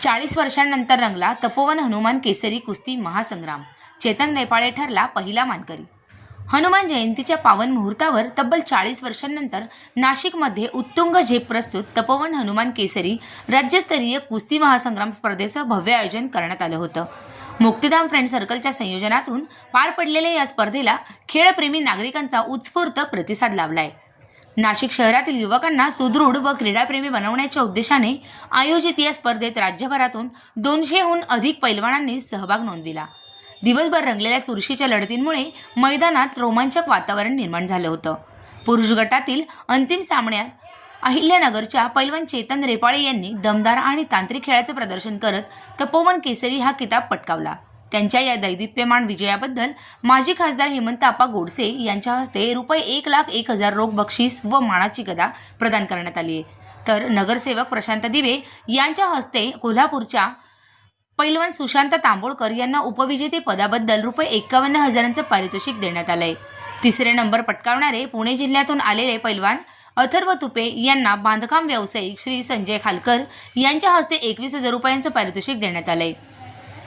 40 वर्षांनंतर रंगला तपोवन हनुमान केसरी कुस्ती महासंग्राम। चेतन नेपाळे ठरला पहिला मानकरी। हनुमान जयंतीच्या पावन मुहूर्तावर तब्बल 40 वर्षांनंतर नाशिकमध्ये उत्तुंग झेप प्रस्तुत तपोवन हनुमान केसरी राज्यस्तरीय कुस्ती महासंग्राम स्पर्धेचं भव्य आयोजन करण्यात आलं होतं। मुक्तिधाम फ्रेंड सर्कलच्या संयोजनातून पार पडलेल्या या स्पर्धेला खेळप्रेमी नागरिकांचा उत्स्फूर्त प्रतिसाद लाभलाय। नाशिक शहरातील युवकांना सुदृढ व क्रीडाप्रेमी बनवण्याच्या उद्देशाने आयोजित या स्पर्धेत राज्यभरातून 200हून अधिक पैलवानांनी सहभाग नोंदविला। दिवसभर रंगलेल्या चुरशीच्या लढतींमुळे मैदानात रोमांचक वातावरण निर्माण झालं होतं। पुरुष गटातील अंतिम सामन्यात अहिल्यानगरच्या पैलवान चेतन नेपाळे यांनी दमदार आणि तांत्रिक खेळाचे प्रदर्शन करत तपोवन केसरी हा किताब पटकावला। त्यांच्या या दैदिप्यमान विजयाबद्दल माजी खासदार हेमंतआप्पा गोडसे यांच्या हस्ते ₹1,01,000 रोख बक्षीस व मानाची गदा प्रदान करण्यात आली आहे। तर नगरसेवक प्रशांत दिवे यांच्या हस्ते कोल्हापूरच्या पैलवान सुशांत तांबोळकर यांना उपविजेते पदाबद्दल ₹51,000चं पारितोषिक देण्यात आलंय। तिसरे नंबर पटकावणारे पुणे जिल्ह्यातून आलेले पैलवान अथर्व तुपे यांना बांधकाम व्यावसायिक श्री संजय खालकर यांच्या हस्ते ₹21,000चं पारितोषिक देण्यात आलंय।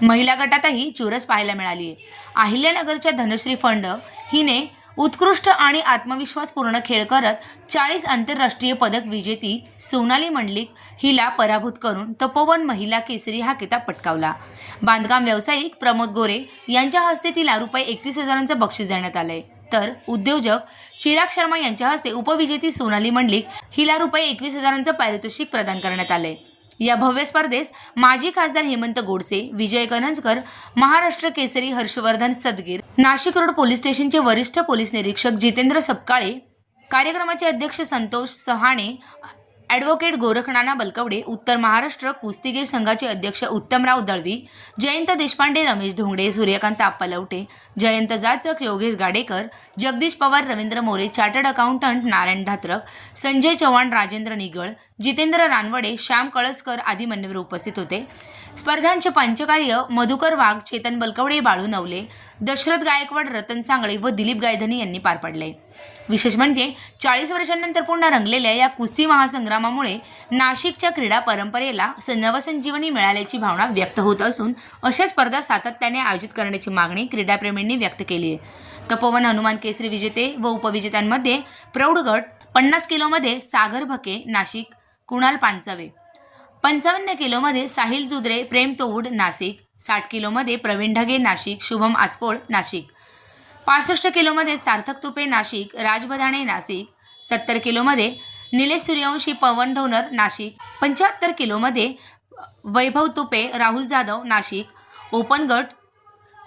महिला गटातही चुरस पाहायला मिळाली आहे। अहिल्यानगरच्या धनश्री फंड हिने उत्कृष्ट आणि आत्मविश्वासपूर्ण खेळ करत 40 आंतरराष्ट्रीय पदक विजेती सोनाली मंडलिक हिला पराभूत करून तपोवन महिला केसरी हा किताब पटकावला। बांधकाम व्यावसायिक प्रमोद गोरे यांच्या हस्ते तिला ₹31,000चं बक्षीस देण्यात आलंय। तर उद्योजक चिराग शर्मा यांच्या हस्ते उपविजेती सोनाली मंडलिक हिला ₹21,000चं पारितोषिक प्रदान करण्यात आलंय। या भव्य स्पर्धेस माजी खासदार हेमंत गोडसे, विजय कनंजकर, महाराष्ट्र केसरी हर्षवर्धन सदगीर, नाशिक रोड पोलीस स्टेशनचे वरिष्ठ पोलीस निरीक्षक जितेंद्र सपकाळे, कार्यक्रमाचे अध्यक्ष संतोष सहाणे, ॲडव्होकेट गोरखनाना बलकवडे, उत्तर महाराष्ट्र कुस्तीगीर संघाचे अध्यक्ष उत्तमराव दळवी, जयंत देशपांडे, रमेश धोंगडे, सूर्यकांत आप्पा लवटे, जयंत जाचक, योगेश गाडेकर, जगदीश पवार, रवींद्र मोरे, चार्टर्ड अकाउंटंट नारायण धात्रक, संजय चव्हाण, राजेंद्र निगळ, जितेंद्र रानवडे, श्याम कळसकर आदी मान्यवर उपस्थित होते। स्पर्धांचे पंचकार्य मधुकर वाघ, चेतन बलकवडे, बाळू नवले, दशरथ गायकवाड, रतन सांगळे व दिलीप गायधनी यांनी पार पाडले। विशेष म्हणजे 40 वर्षांनंतर पुन्हा रंगलेल्या या कुस्ती महासंग्रामामुळे नाशिकच्या क्रीडा परंपरेला नवसंजीवनी मिळाल्याची भावना व्यक्त होत असून अशा स्पर्धा सातत्याने आयोजित करण्याची मागणी क्रीडाप्रेमींनी व्यक्त केली आहे। तपोवन हनुमान केसरी विजेते व उपविजेत्यांमध्ये प्रौढ गट 50 किलोमध्ये सागर भके नाशिक, कुणाल पांचवे, 55 किलोमध्ये साहिल जुद्रे, प्रेम तोवुड नाशिक, 60 किलोमध्ये प्रवीण ढगे नाशिक, शुभम आचपोळ नाशिक, 65 किलोमध्ये सार्थक तुपे नाशिक, राज बधाणे नाशिक, 70 किलोमध्ये निलेश सूर्यवंशी, पवन ढोनर नाशिक, 75 किलोमध्ये वैभव तुपे, राहुल जाधव नाशिक, ओपन गट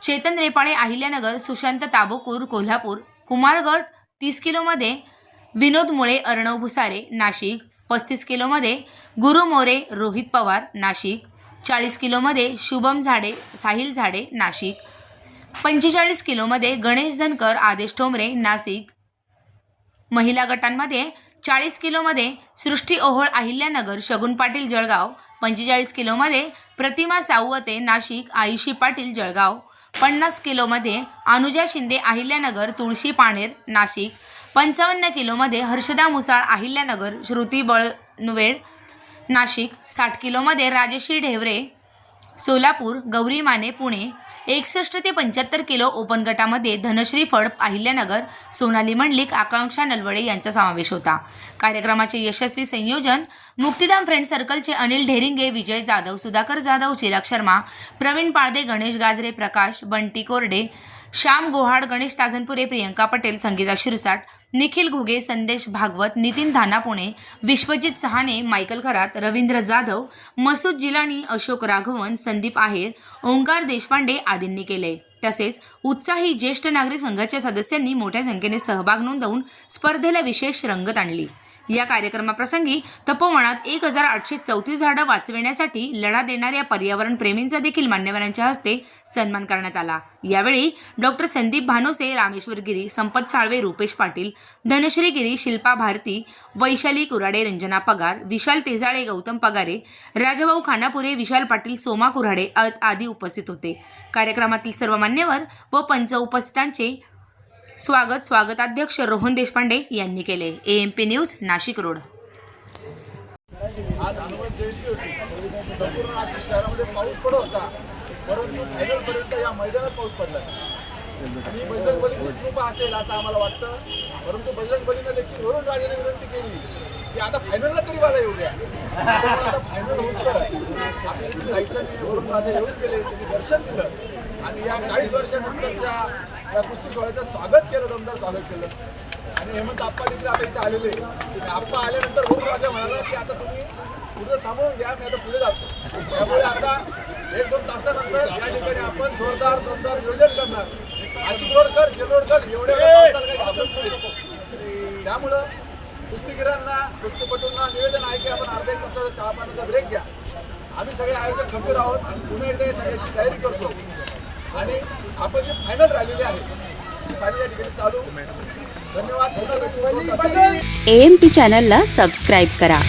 चेतन रेपाळे अहिल्यानगर, सुशांत ताबोकूर कोल्हापूर, कुमार गट 30 किलोमध्ये विनोद मुळे, अर्णव भुसारे नाशिक, 35 किलोमध्ये गुरु मोरे, रोहित पवार नाशिक, 40 किलोमध्ये शुभम झाडे, साहिल झाडे नाशिक, 45 किलोमध्ये गणेश झनकर, आदेश ठोंबरे नाशिक। महिला गटांमध्ये 40 किलोमध्ये सृष्टी ओहोळ अहिल्यानगर, शगुन पाटील जळगाव, 45 किलोमध्ये प्रतिमा सावते नाशिक, आयुषी पाटील जळगाव, 50 किलोमध्ये अनुजा शिंदे अहिल्यानगर, तुळशी पाणेर नाशिक, 55 किलोमध्ये हर्षदा मुसाळ अहिल्यानगर, श्रुती बळनुवेड नाशिक, 60 किलोमध्ये राजश्री ढेवरे सोलापूर, गौरी माने पुणे, 61 ते 75 किलो ओपन गटामध्ये धनश्री फड अहिल्यानगर, सोनाली मंडलिक, आकांक्षा नलवडे यांचा समावेश होता। कार्यक्रमाचे यशस्वी संयोजन मुक्तिधाम फ्रेंड सर्कलचे अनिल ढेरिंगे, विजय जाधव, सुधाकर जाधव, चिराग शर्मा, प्रवीण पाळदे, गणेश गाजरे, प्रकाश बंटी कोरडे, श्याम गोहाड, गणेश ताजनपुरे, प्रियंका पटेल, संगीता शिरसाट, निखिल घुगे, संदेश भागवत, नितीन धाना पुणे, विश्वजित सहाने, मायकल खरात, रवींद्र जाधव, मसूद जिलानी, अशोक राघवन, संदीप आहेर, ओंकार देशपांडे आदींनी केले। तसेच उत्साही ज्येष्ठ नागरिक संघाच्या सदस्यांनी मोठ्या संख्येने सहभाग नोंदवून स्पर्धेला विशेष रंगत आणली। या कार्यक्रमाप्रसंगी तपोवनात 1,834 झाडं वाचविण्यासाठी लढा देणाऱ्या पर्यावरण प्रेमींचा देखील मान्यवरांच्या हस्ते सन्मान करण्यात आला। यावेळी डॉक्टर संदीप भानोसे, रामेश्वर गिरी, संपत साळवे, रुपेश पाटील, धनश्री गिरी, शिल्पा भारती, वैशाली कुराडे, रंजना पगार, विशाल तेजाळे, गौतम पगारे, राजाभाऊ खानापुरे, विशाल पाटील, सोमा कुऱ्हाडे आदी उपस्थित होते। कार्यक्रमातील सर्व मान्यवर व पंच उपस्थितांचे स्वागताध्यक्ष रोहन देशपांडे यांनी केले। AMP news Nashik road. संपूर्ण नाशिक शहरामध्ये पाऊस पडत होता, परंतु फायनलपर्यंत या मैदानात पाऊस पडला आणि बजरंग बलीचीच कृपा असेल असं आम्हाला वाटतं. परंतु बजरंग बलीनं देखील वरून राजाने विनंती केली की आता फायनलला तरी मला येऊ द्या. आता फायनल होतं आपल्या इथे जायचं नाही. वरून राजा येऊन गेले, त्यांनी दर्शन दिलं आणि या 40 वर्षानंतरच्या या कुस्ती सोहळ्याचं स्वागत केलं, दमदार स्वागत केलं. आणि हेमंत आप्पा देखील आता इथे आलेले. आप्पा आल्यानंतर वरून राजा म्हणाला की आता तुम्ही पुढे सांभाळून घ्या, मी आता पुढे जातो. त्यामुळे आता 1-2 तासानंतर या ठिकाणी आपण जोरदार नियोजन करणार. आशिकरोडकर, जेलोडकर एवढ्या काही घाबरत नाही. त्यामुळं कुस्तीगिरांना, कुस्तीपटूंना निवेदन आहे की आपण अर्धा 1 तासाचा चहा पाण्याचा ब्रेक घ्या. आम्ही सगळे आयोजक खंबीर आहोत आणि पुन्हा एकदा या सगळ्याची तयारी करतो आणि आपण जे फायनल राहिलेले आहे ती फायनल या ठिकाणी चालू. धन्यवाद. AMP चॅनलला सबस्क्राईब करा.